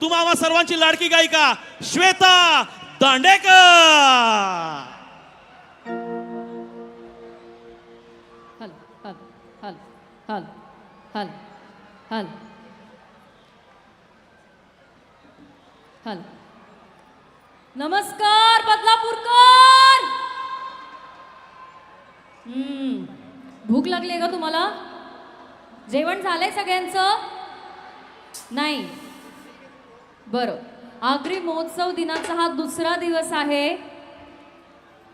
तुम्हा आम्हा सर्वांची लाडकी गायिका श्वेता दांडेकर. हल हल हल हल हल हल हल. नमस्कार बदलापूरकर. भूक लागली आहे का तुम्हाला? जेवण झालंय सगळ्यांचं? नाही. बरं, आगरी महोत्सव दिनाचा हा दुसरा दिवस आहे,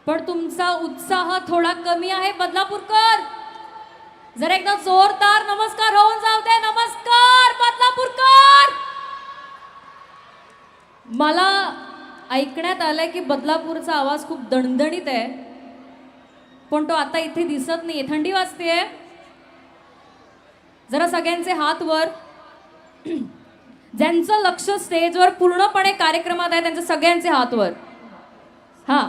पण तुमचा उत्साह थोडा कमी आहे बदलापूरकर. जरा एकदा जोरदार नमस्कार होऊन जाऊ दे. नमस्कार बदलापूरकर. मला ऐकण्यात आलंय की बदलापूरचा आवाज खूप दणदणीत आहे, पण तो आता इथे दिसत नाहीये. थंडी वाजतेय. जरा सगळ्यांचे हात वर. ज्यांचं लक्ष स्टेजवर पूर्णपणे कार्यक्रमात आहे त्यांचे सगळ्यांचे हात वर. हा,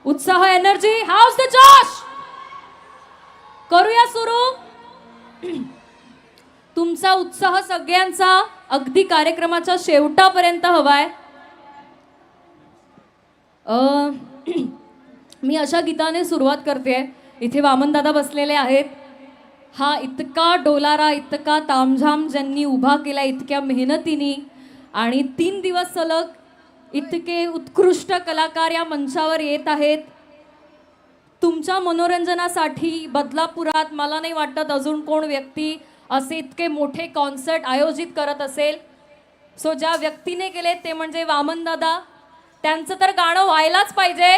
उत्साह, एनर्जी, हाऊस द जोश. करूया सुरू. तुमचा उत्साह सगळ्यांचा अगदी कार्यक्रमाच्या शेवटापर्यंत हवाय. मी अशा गीताने सुरुवात करते. इथे वामनदादा बसलेले आहेत. हा इतका डोलारा, इतका तामझाम ज्यांनी उभा केला इतक्या मेहनतीने, आणि 3 दिवस सलग इतके उत्कृष्ट कलाकार या मंचावर येत आहेत. तुमच्या मनोरंजनासाठी बदलापुरात मला नाही वाटत अजून कोण व्यक्ती असे इतके मोठे कॉन्सर्ट आयोजित करत असेल. सो ज्या व्यक्तीने केले ते म्हणजे वामनदादा. त्यांचं तर गाणं व्हायलाच पाहिजे.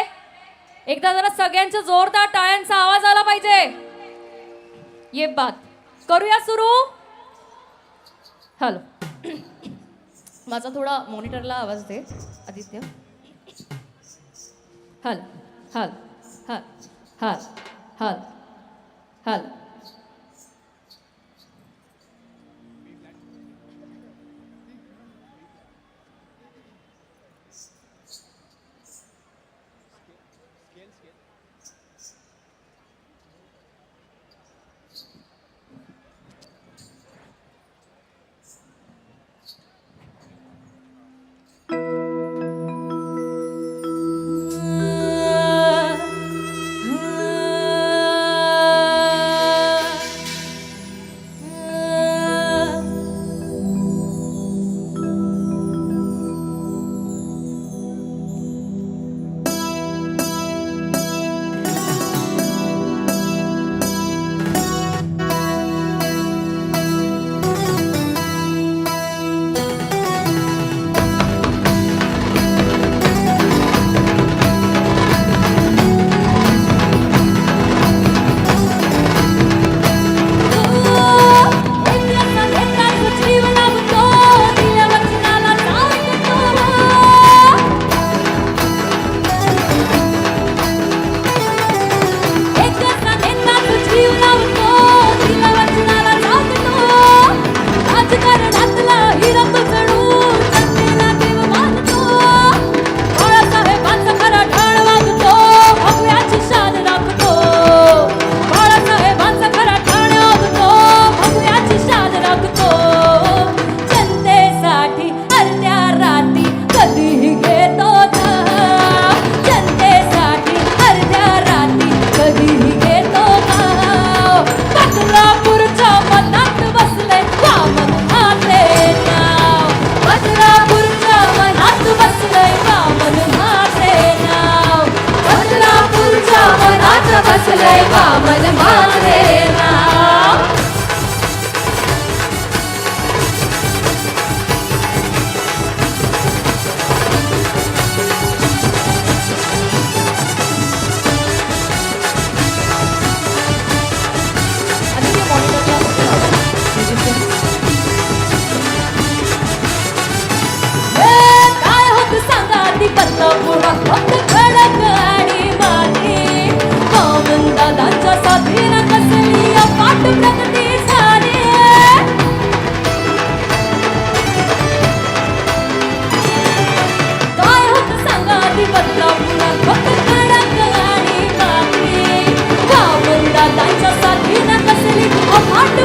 एकदा जरा सगळ्यांच्या जोरदार टाळ्यांचा आवाज आला पाहिजे. ये बात. करूया सुरू. हॅलो. माझा थोडा मॉनिटरला आवाज दे आदित्य. हल हल हल हल हल हल.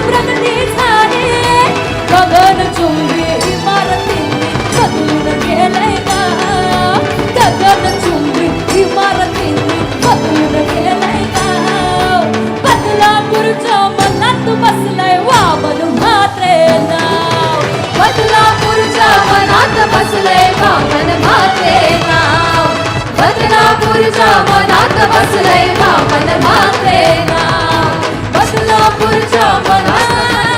प्रगती झाली. गगन चुंबी इमारत बदलापूरच्या मनात बसलंय वामन म्हात्रे नाव. बदलापूरच्या मनात बसलंय वामन म्हात्रे नाव. बदलापूरच्या मनात बसलंय वामन म्हात्रे नाव. बदलापूरच्या मनात